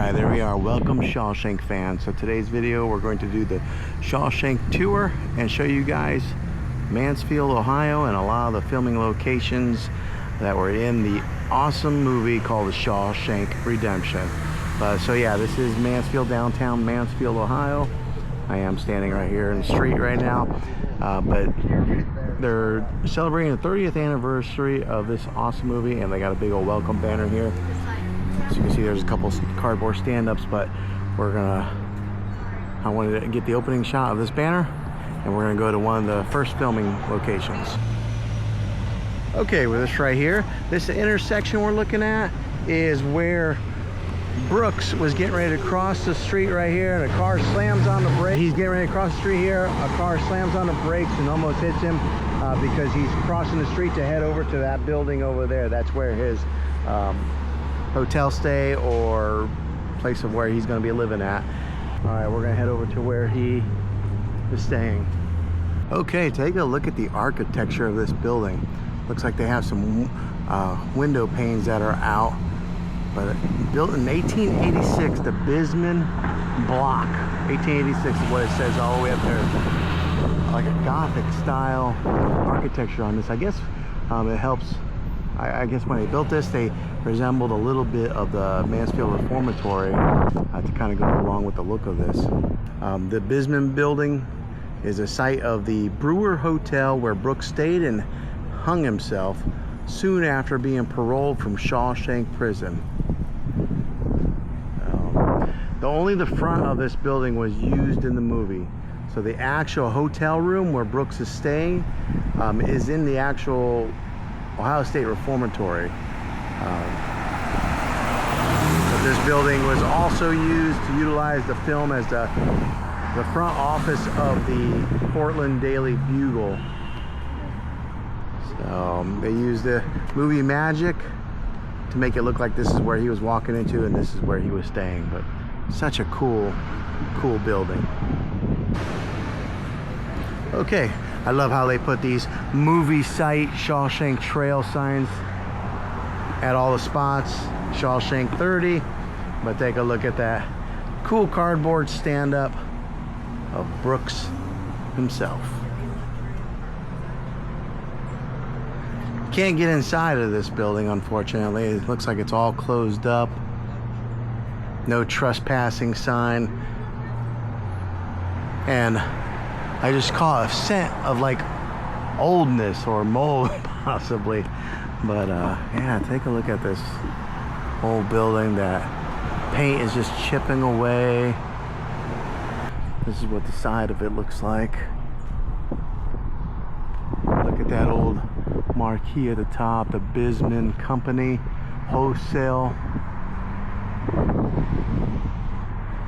Alright, there we are. Welcome, Shawshank fans. So today's video, we're going to do the Shawshank tour and show you guys Mansfield, Ohio, and a lot of the filming locations that were in the awesome movie called the Shawshank Redemption. So yeah, this is Mansfield, downtown Mansfield, Ohio. I am standing right here in the street right now, but they're celebrating the 30th anniversary of this awesome movie, and they got a big old welcome banner here. So you can see there's a couple cardboard stand-ups, but I wanted to get the opening shot of this banner, and we're gonna go to one of the first filming locations. Okay, with this right here, this intersection we're looking at is where Brooks was getting ready to cross the street right here, and a car slams on the brake. He's getting ready to cross the street here, a car slams on the brakes and almost hits him because he's crossing the street to head over to that building over there. That's where his hotel stay or place of where he's going to be living at. All right, we're going to head over to where he is staying. Okay, take a look at the architecture of this building. Looks like they have some window panes that are out. But built in 1886, the Bisman block. 1886 is what it says all the way up there. Like a Gothic style architecture on this. I guess it helps. I guess when they built this, they resembled a little bit of the Mansfield Reformatory to kind of go along with the look of this. The Bisman building is a site of the Brewer Hotel where Brooks stayed and hung himself soon after being paroled from Shawshank Prison. Only the front of this building was used in the movie. So the actual hotel room where Brooks is staying is in the actual Ohio State Reformatory. But this building was also used to utilize the film as the front office of the Portland Daily Bugle. So they used the movie magic to make it look like this is where he was walking into and this is where he was staying. But such a cool building. Okay, I love how they put these movie site Shawshank Trail signs at all the spots. Shawshank 30, but take a look at that cool cardboard stand-up of Brooks himself. Can't get inside of this building, unfortunately. It looks like it's all closed up. No trespassing sign. And I just caught a scent of like oldness or mold possibly. But yeah, take a look at this old building. That paint is just chipping away. This is what the side of it looks like. Look at that old marquee at the top, the Bisman Company Wholesale.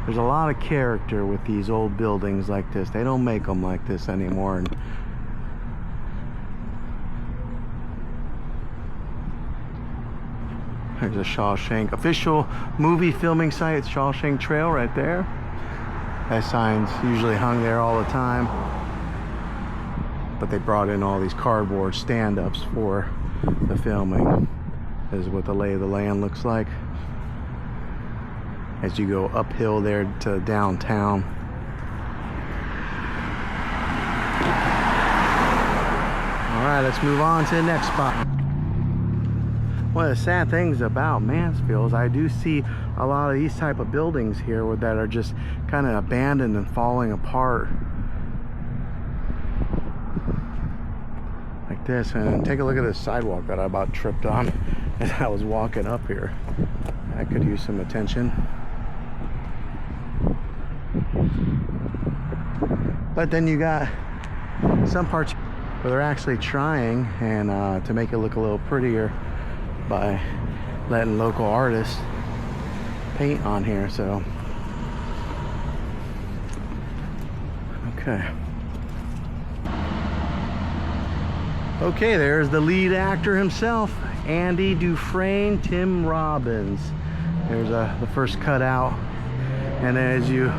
There's a lot of character with these old buildings like this. They don't make them like this anymore. And there's a Shawshank official movie filming site, Shawshank Trail right there. That sign's usually hung there all the time. But they brought in all these cardboard stand-ups for the filming. This is what the lay of the land looks like as you go uphill there to downtown. All right, let's move on to the next spot. One of the sad things about Mansfield is I do see a lot of these type of buildings here that are just kind of abandoned and falling apart like this. And take a look at this sidewalk that I about tripped on as I was walking up here. I could use some attention. But then you got some parts where they're actually trying and to make it look a little prettier by letting local artists paint on here. So okay, there's the lead actor himself, Andy Dufresne, Tim Robbins. There's the first cutout, and then as you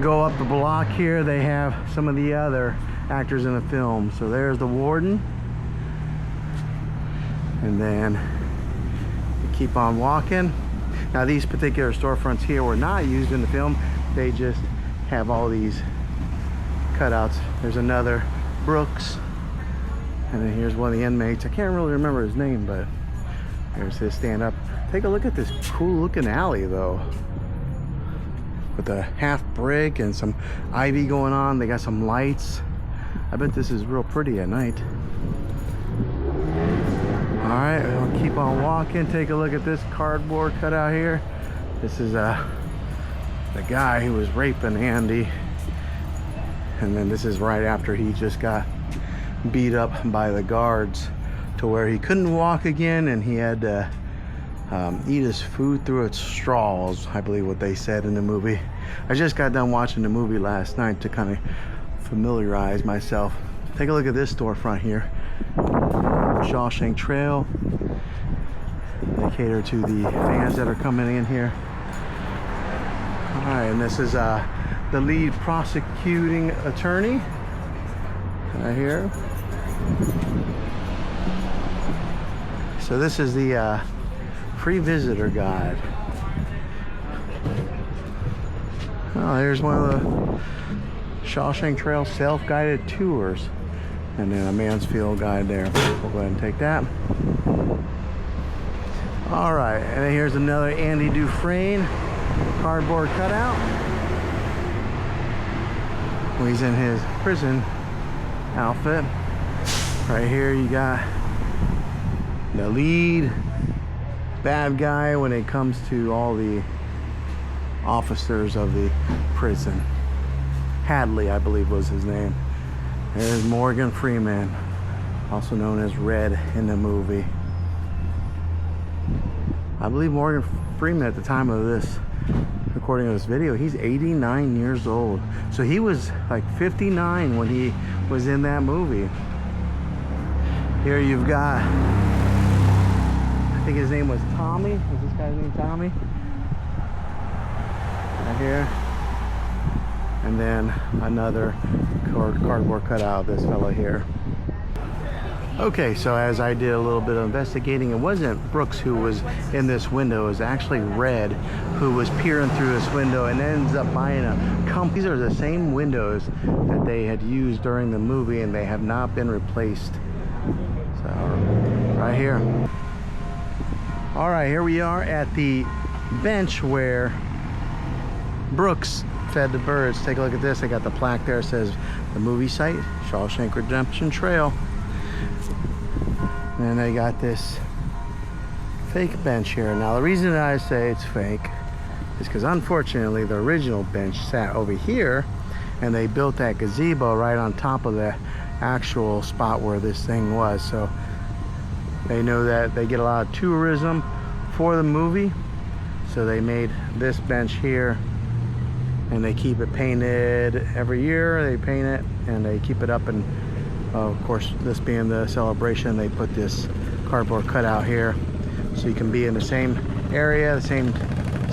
go up the block here, they have some of the other actors in the film. So there's the warden, and then you keep on walking Now these particular storefronts here were not used in the film. They just have all these cutouts. There's another Brooks, and then here's one of the inmates. I can't really remember his name, but there's his stand up. Take a look at this cool looking alley though, with a half brick and some ivy going on. They got some lights. I bet this is real pretty at night. All right, we'll keep on walking. Take a look at this cardboard cutout here. This is the guy who was raping Andy. And then this is right after he just got beat up by the guards to where he couldn't walk again, and he had to eat his food through its straws, I believe what they said in the movie. I just got done watching the movie last night to kind of familiarize myself. Take a look at this storefront here. Shawshank Trail. They cater to the fans that are coming in here. All right, and this is the lead prosecuting attorney right here. So this is the free visitor guide. Oh, here's one of the Shawshank Trail self-guided tours, and then a Mansfield guide there. We'll go ahead and take that. All right, and then here's another Andy Dufresne cardboard cutout. He's in his prison outfit. Right here you got the lead bad guy when it comes to all the officers of the prison. Hadley, I believe, was his name. There's Morgan Freeman, also known as Red in the movie. I believe Morgan Freeman at the time of this recording of this video, he's 89 years old. So he was like 59 when he was in that movie. Here you've got, I think his name was Tommy. Is this guy's name Tommy? Right here. And then another cardboard cutout of this fella here. Okay, so as I did a little bit of investigating, it wasn't Brooks who was in this window. It was actually Red who was peering through this window and ends up buying a company. These are the same windows that they had used during the movie, and they have not been replaced. So, right here. All right, here we are at the bench where Brooks fed the birds. Take a look at this. They got the plaque there. It says the movie site, Shawshank Redemption Trail. And they got this fake bench here. Now the reason that I say it's fake is because unfortunately the original bench sat over here, and they built that gazebo right on top of the actual spot where this thing was. So they know that they get a lot of tourism for the movie, so they made this bench here, and they keep it painted every year. They paint it and they keep it up, and of course, this being the celebration, they put this cardboard cutout here so you can be in the same area, the same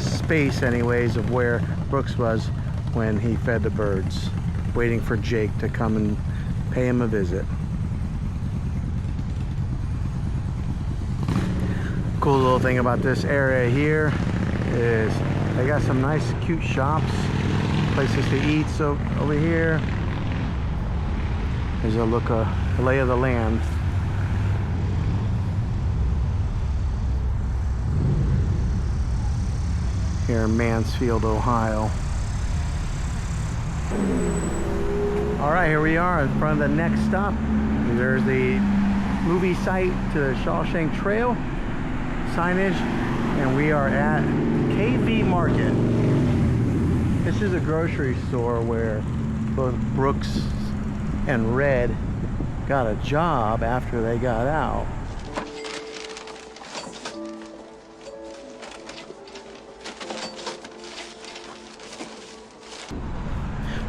space anyways, of where Brooks was when he fed the birds, waiting for Jake to come and pay him a visit. Cool little thing about this area here is they got some nice cute shops, places to eat. So over here, there's a look, a lay of the land. Here in Mansfield, Ohio. All right, here we are in front of the next stop. There's the movie site to the Shawshank Trail signage, and we are at KV Market. This is a grocery store where both Brooks and Red got a job after they got out.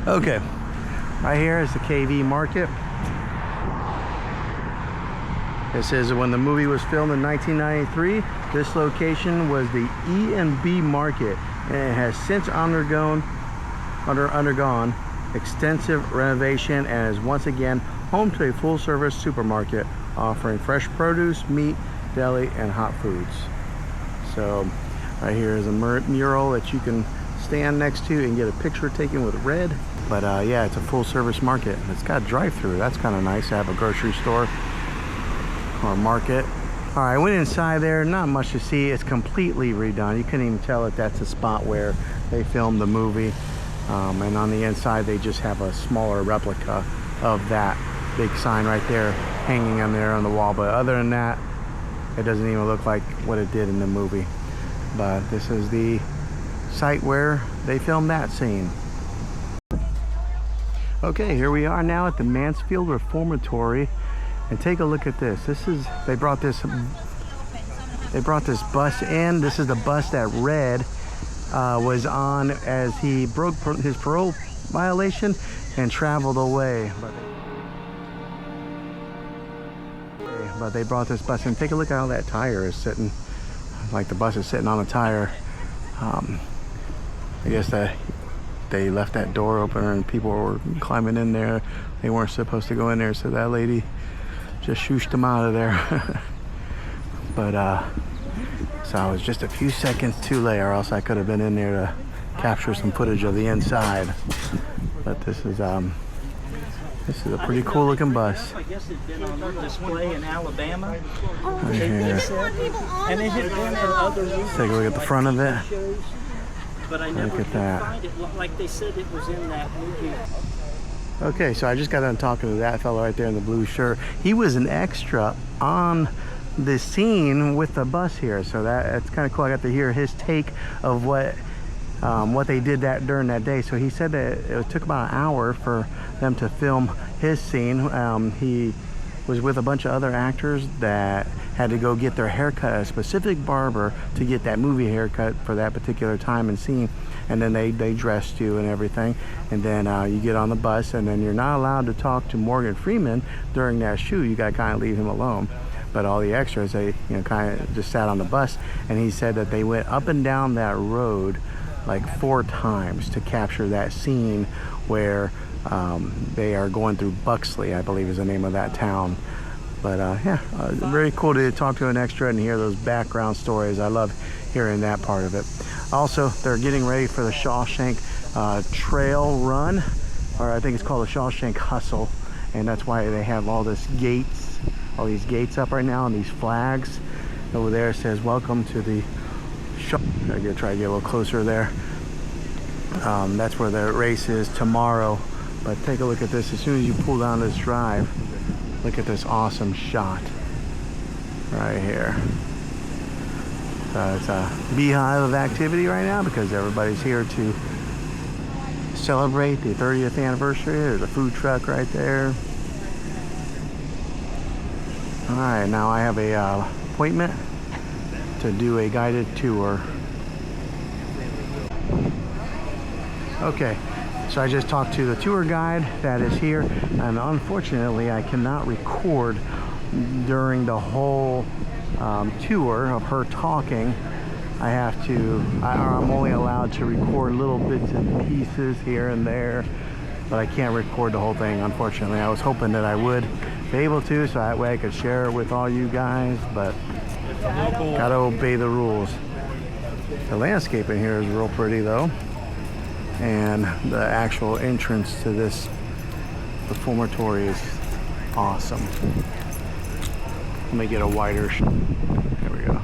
Okay, right here is the KV Market. It says when the movie was filmed in 1993, this location was the E&B Market, and it has since undergone extensive renovation and is once again home to a full-service supermarket offering fresh produce, meat, deli, and hot foods. So Right here is a mural that you can stand next to and get a picture taken with red. But yeah, it's a full service market. It's got drive-through. That's kind of nice to have a grocery store or market. All right, I went inside there, not much to see. It's completely redone. You couldn't even tell that that's the spot where they filmed the movie. And on the inside, they just have a smaller replica of that big sign right there hanging on there on the wall. But other than that, it doesn't even look like what it did in the movie. But this is the site where they filmed that scene. Okay, here we are now at the Mansfield Reformatory, and take a look at this. They brought this bus in. This is the bus that Red was on as he broke his parole violation and traveled away. But they brought this bus in. Take a look at how that tire is sitting. Like the bus is sitting on a tire. I guess that they left that door open and people were climbing in there. They weren't supposed to go in there, so that lady just shooshed them out of there. But so I was just a few seconds too late, or else I could have been in there to capture some footage of the inside. But this is a pretty cool looking bus. I guess it's been on display in Alabama. Right here. And it had been in other movies. Take a look at the front of it. But I never Look at that. find it. Like they said it was in that movie. Okay, so I just got done talking to that fellow right there in the blue shirt. He was an extra on the scene with the bus here, so that's kind of cool. I got to hear his take of what they did during that day. So he said that it took about an hour for them to film his scene. He was with a bunch of other actors that had to go get their haircut at a specific barber to get that movie haircut for that particular time and scene. And then they dressed you and everything. And then you get on the bus, and then you're not allowed to talk to Morgan Freeman during that shoot. You got to kind of leave him alone. But all the extras, they kind of just sat on the bus. And he said that they went up and down that road like 4 times to capture that scene where they are going through Buxley, I believe is the name of that town. But yeah, very cool to talk to an extra and hear those background stories. I love hearing that part of it. Also, they're getting ready for the Shawshank Trail run, or I think it's called the Shawshank Hustle, and that's why they have all these gates up right now, and these flags over there says welcome to the I gotta try to get a little closer there. That's where the race is tomorrow. But take a look at this. As soon as you pull down this drive, look at this awesome shot right here. It's a beehive of activity right now because everybody's here to celebrate the 30th anniversary. There's a food truck right there. All right, now I have a appointment to do a guided tour. Okay, so I just talked to the tour guide that is here, and unfortunately I cannot record during the whole tour of her talking. I'm only allowed to record little bits and pieces here and there, but I can't record the whole thing, unfortunately. I was hoping that I would be able to, so that way I could share it with all you guys, but gotta obey the rules. The landscape in here is real pretty though, and the actual entrance to this reformatory is awesome. Let me get a wider shot. There we go.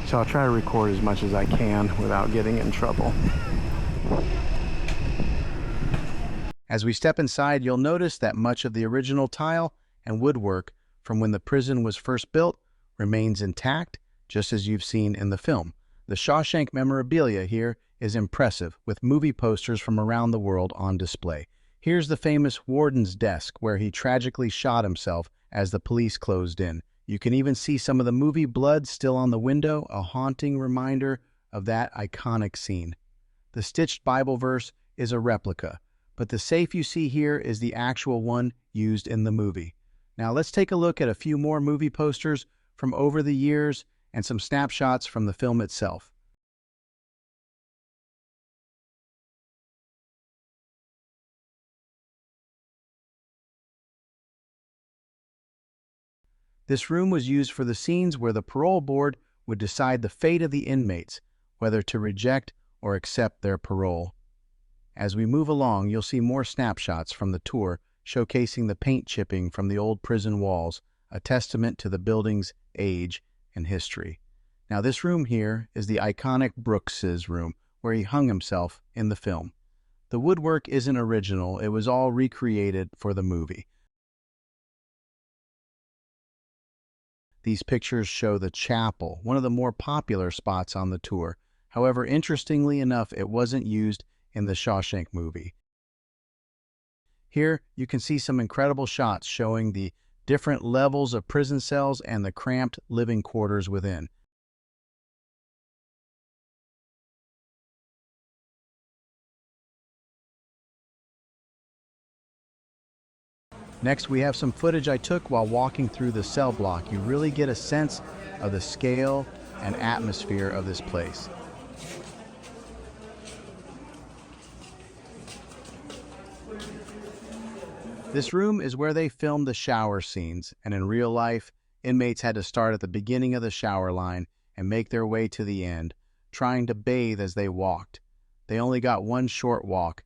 So I'll try to record as much as I can without getting in trouble. As we step inside, you'll notice that much of the original tile and woodwork from when the prison was first built remains intact, just as you've seen in the film. The Shawshank memorabilia here is impressive, with movie posters from around the world on display. Here's the famous warden's desk, where he tragically shot himself as the police closed in. You can even see some of the movie blood still on the window, a haunting reminder of that iconic scene. The stitched Bible verse is a replica, but the safe you see here is the actual one used in the movie. Now let's take a look at a few more movie posters from over the years and some snapshots from the film itself. This room was used for the scenes where the parole board would decide the fate of the inmates, whether to reject or accept their parole. As we move along, you'll see more snapshots from the tour showcasing the paint chipping from the old prison walls, a testament to the building's age and history. Now, this room here is the iconic Brooks's room, where he hung himself in the film. The woodwork isn't original, it was all recreated for the movie. These pictures show the chapel, one of the more popular spots on the tour. However, interestingly enough, it wasn't used in the Shawshank movie. Here, you can see some incredible shots showing the different levels of prison cells and the cramped living quarters within. Next, we have some footage I took while walking through the cell block. You really get a sense of the scale and atmosphere of this place. This room is where they filmed the shower scenes, and in real life, inmates had to start at the beginning of the shower line and make their way to the end, trying to bathe as they walked. They only got one short walk,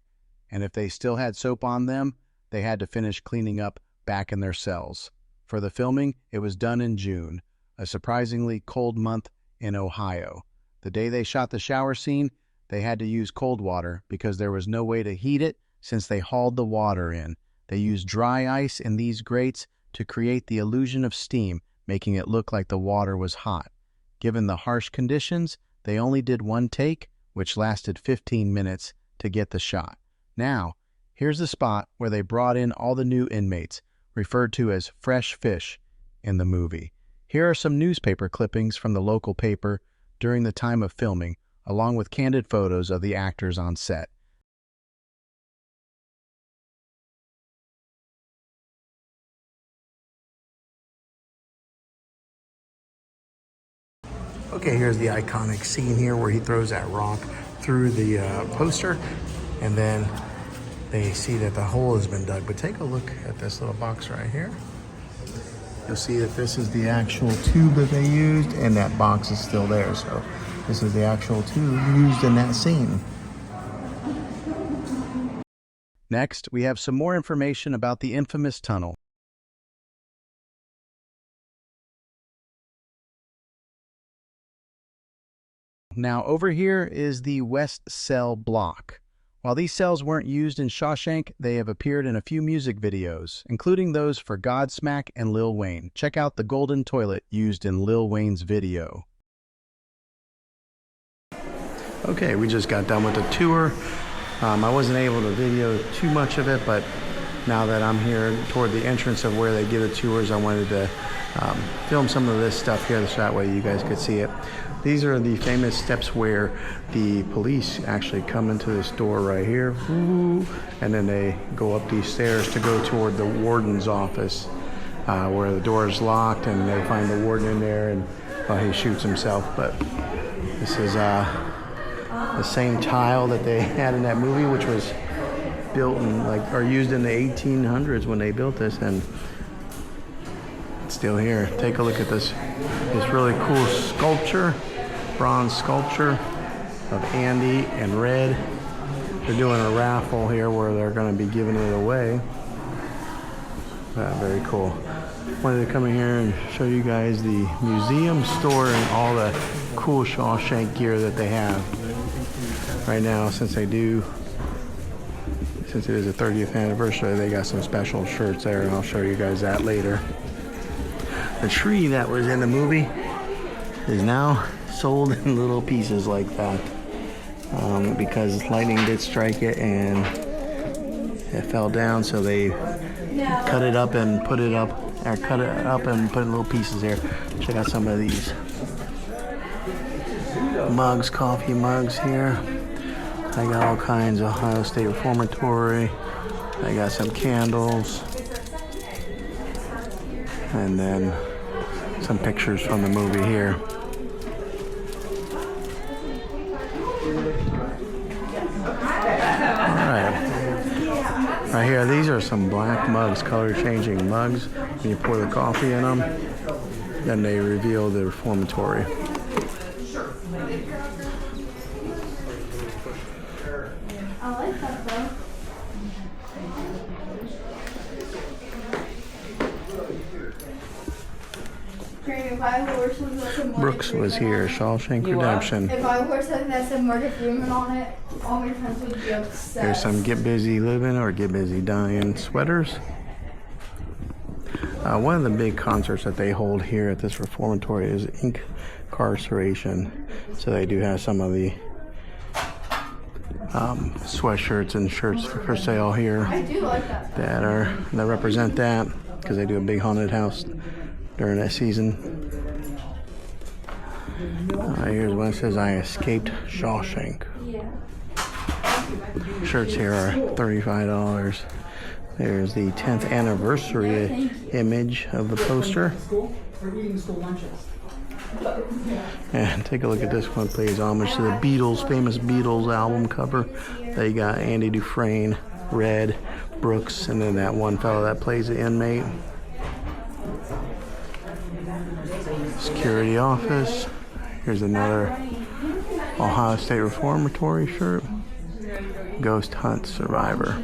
and if they still had soap on them, they had to finish cleaning up back in their cells. For the filming, it was done in June, a surprisingly cold month in Ohio. The day they shot the shower scene, they had to use cold water because there was no way to heat it since they hauled the water in. They used dry ice in these grates to create the illusion of steam, making it look like the water was hot. Given the harsh conditions, they only did one take, which lasted 15 minutes to get the shot. Now, here's the spot where they brought in all the new inmates, referred to as fresh fish in the movie. Here are some newspaper clippings from the local paper during the time of filming, along with candid photos of the actors on set. Okay, here's the iconic scene here where he throws that rock through the poster, and then they see that the hole has been dug. But take a look at this little box right here. You'll see that this is the actual tube that they used, and that box is still there. So this is the actual tube used in that scene. Next, we have some more information about the infamous tunnel. Now, over here is the West Cell block. While these cells weren't used in Shawshank, they have appeared in a few music videos, including those for Godsmack and Lil Wayne. Check out the golden toilet used in Lil Wayne's video. Okay, we just got done with the tour. I wasn't able to video too much of it, but now that I'm here toward the entrance of where they give the tours, I wanted to film some of this stuff here so that way you guys could see it. These are the famous steps where the police actually come into this door right here, and then they go up these stairs to go toward the warden's office, where the door is locked, and they find the warden in there, and he shoots himself. But this is the same tile that they had in that movie, which was built in or used in the 1800s when they built this, and it's still here. Take a look at this really cool sculpture. Bronze sculpture of Andy and Red. They're doing a raffle here where they're going to be giving it away. Very cool. Wanted to come in here and show you guys the museum store and all the cool Shawshank gear that they have right now. Since it is the 30th anniversary, they got some special shirts there, and I'll show you guys that later. The tree that was in the movie is now sold in little pieces like that, because lightning did strike it and it fell down, so they cut it up and put it up, or cut it up and put in little pieces here. Check out some of these mugs, coffee mugs here. I got all kinds of Ohio State Reformatory. I got some candles, and then some pictures from the movie here. Right here, these are some black mugs, color changing mugs. When you pour the coffee in them, Then they reveal the reformatory. I like that though. If I wore something that said Morgan Brooks was Freeman here, on it- Shawshank Redemption. If I wore something that said Morgan Freeman on it, all my friends would be upset. There's some Get Busy Living or Get Busy Dying sweaters. One of the big concerts that they hold here at this reformatory is incarceration. So they do have some of the sweatshirts and shirts for sale here I do like that. that represent that, because they do a big haunted house during that season. Here's one that says, "I escaped Shawshank." Yeah. Shirts here are $35. There's the 10th anniversary image of the poster. We're eating school lunches. And take a look at this one, please. Homage to the Beatles, famous Beatles album cover. They got Andy Dufresne, Red, Brooks, and then that one fellow that plays the inmate. Security office. Here's another Ohio State Reformatory shirt. Ghost Hunt Survivor.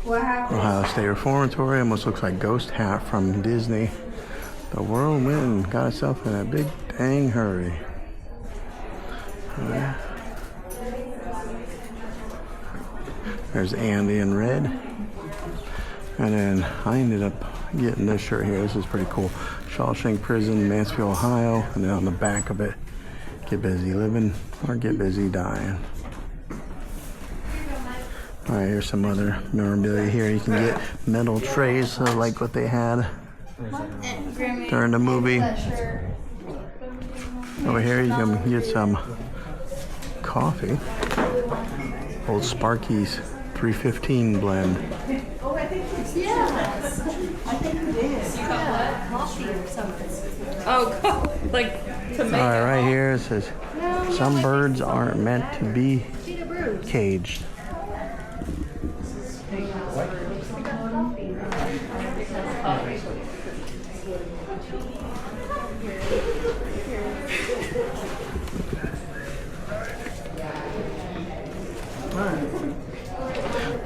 What happened? Ohio State Reformatory almost looks like Ghost Hat from Disney. The world went and got itself in a big dang hurry. There's Andy in red. And then I ended up getting this shirt here. This is pretty cool. Shawshank Prison, Mansfield, Ohio. And then on the back of it, Get Busy Living or Get Busy Dying. Alright, here's some other memorabilia here. You can get metal trays like what they had during the movie. Over here you can get some coffee. Old Sparky's 315 blend. Oh, I think it's yes. I think it is. You got what? Coffee or something. Oh, like tomato. Alright, right here it says, "Some birds aren't meant to be caged."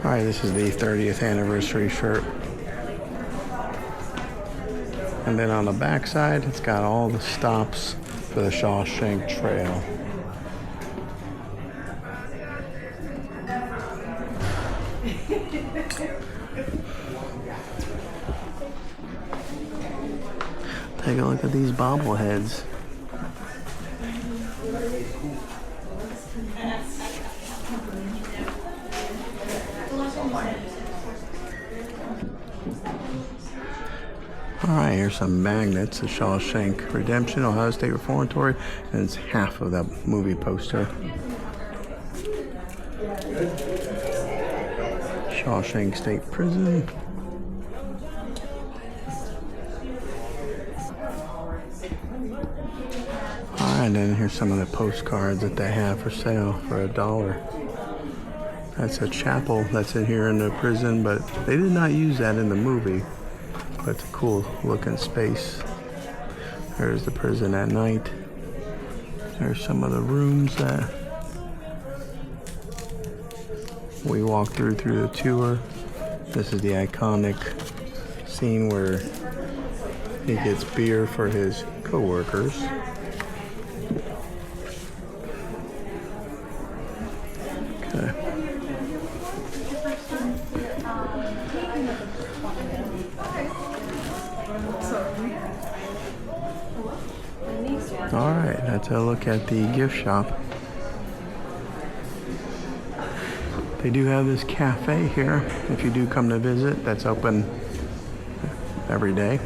Alright, this is the 30th anniversary shirt. And then on the back side, it's got all the stops for the Shawshank Trail. Take a look at these bobbleheads. Alright, here's some magnets. The Shawshank Redemption, Ohio State Reformatory, and it's half of that movie poster. Shawshank State Prison. Alright, and then here's some of the postcards that they have for sale for $1. That's a chapel that's in here in the prison, but they did not use that in the movie. But it's a cool looking space. There's the prison at night. There's some of the rooms that we walked through the tour. This is the iconic scene where he gets beer for his co-workers. Okay. Alright, that's a look at the gift shop. They do have this cafe here if you do come to visit. That's open every day.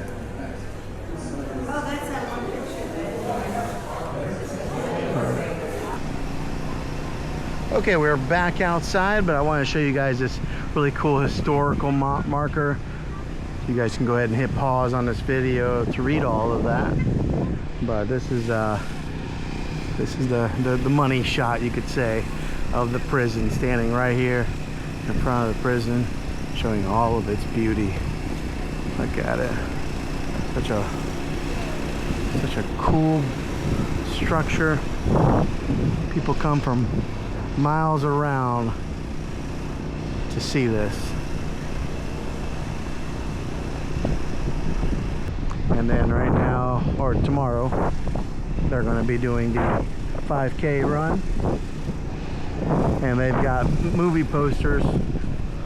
Okay, we're back outside, but I want to show you guys this really cool historical marker. You guys can go ahead and hit pause on this video to read all of that. But this is the money shot, you could say, of the prison, standing right here in front of the prison, showing all of its beauty. Look at it. Such a cool structure. People come from miles around to see this. And then right now, or tomorrow, they're going to be doing the 5K run. And they've got movie posters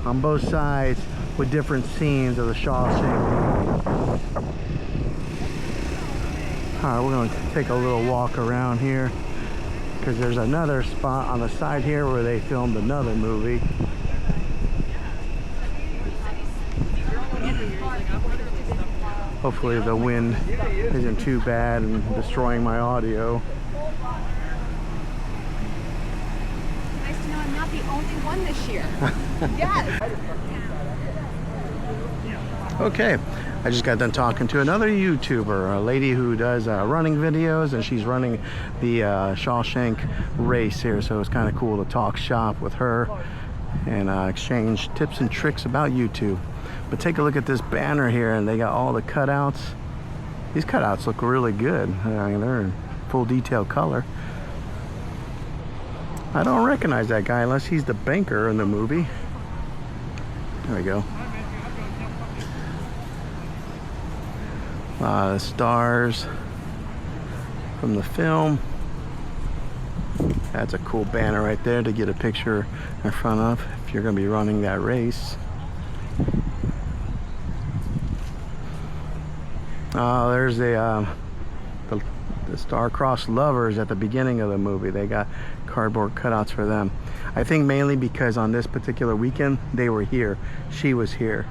on both sides with different scenes of the Shawshank. Alright, we're going to take a little walk around here because there's another spot on the side here where they filmed another movie. Hopefully the wind isn't too bad and destroying my audio. Nice to know I'm not the only one this year. Yes. Okay, I just got done talking to another YouTuber, a lady who does running videos, and she's running the Shawshank race here, so it's kind of cool to talk shop with her and exchange tips and tricks about YouTube. But take a look at this banner here, and they got all the cutouts. These cutouts look really good. I mean, they're in full detail color. I don't recognize that guy unless he's the banker in the movie. There we go. The stars from the film. That's a cool banner right there to get a picture in front of if you're going to be running that race. There's the star-crossed lovers at the beginning of the movie. They got cardboard cutouts for them. I think mainly because on this particular weekend they were here. She was here.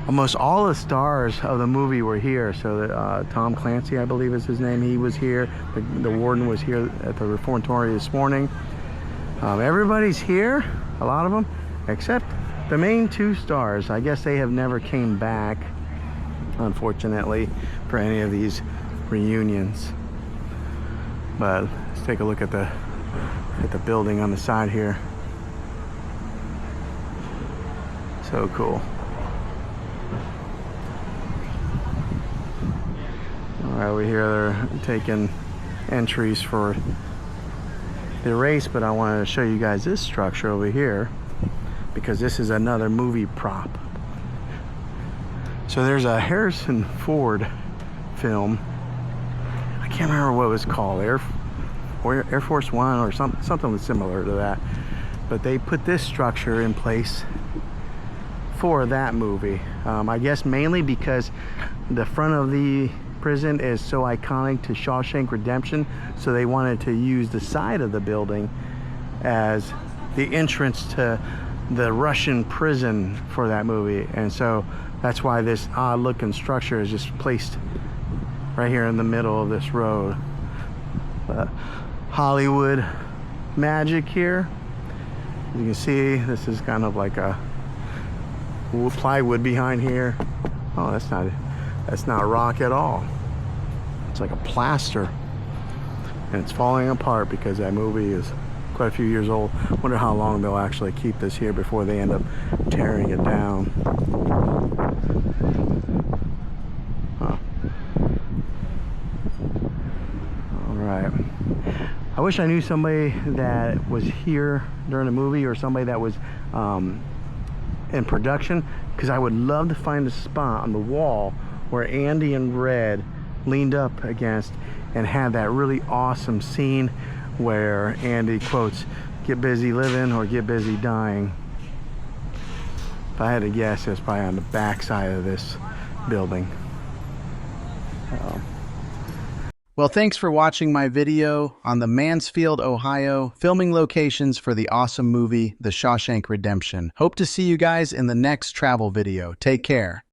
Almost all the stars of the movie were here. So that Tom Clancy, I believe is his name, he was here. The warden was here at the reformatory this morning. Everybody's here, a lot of them, except the main two stars. I guess they have never came back, unfortunately, for any of these reunions. But let's take a look at the building on the side here. So cool. All right, over here they're taking entries for the race, but I wanted to show you guys this structure over here because this is another movie prop. So there's a Harrison Ford film. I can't remember what it was called, Air Force One or something similar to that. But they put this structure in place for that movie. I guess mainly because the front of the prison is so iconic to Shawshank Redemption, so they wanted to use the side of the building as the entrance to the Russian prison for that movie. And so that's why this odd looking structure is just placed right here in the middle of this road. Hollywood magic here. As you can see, this is kind of like a plywood behind here. Oh, that's not rock at all. It's like a plaster, and it's falling apart because that movie is quite a few years old. Wonder how long they'll actually keep this here before they end up tearing it down. Huh. All right. I wish I knew somebody that was here during the movie, or somebody that was in production, because I would love to find a spot on the wall where Andy and Red leaned up against and had that really awesome scene where Andy quotes, "Get busy living or get busy dying." If I had to guess, it was probably on the back side of this building. Well, thanks for watching my video on the Mansfield, Ohio filming locations for the awesome movie, The Shawshank Redemption. Hope to see you guys in the next travel video. Take care.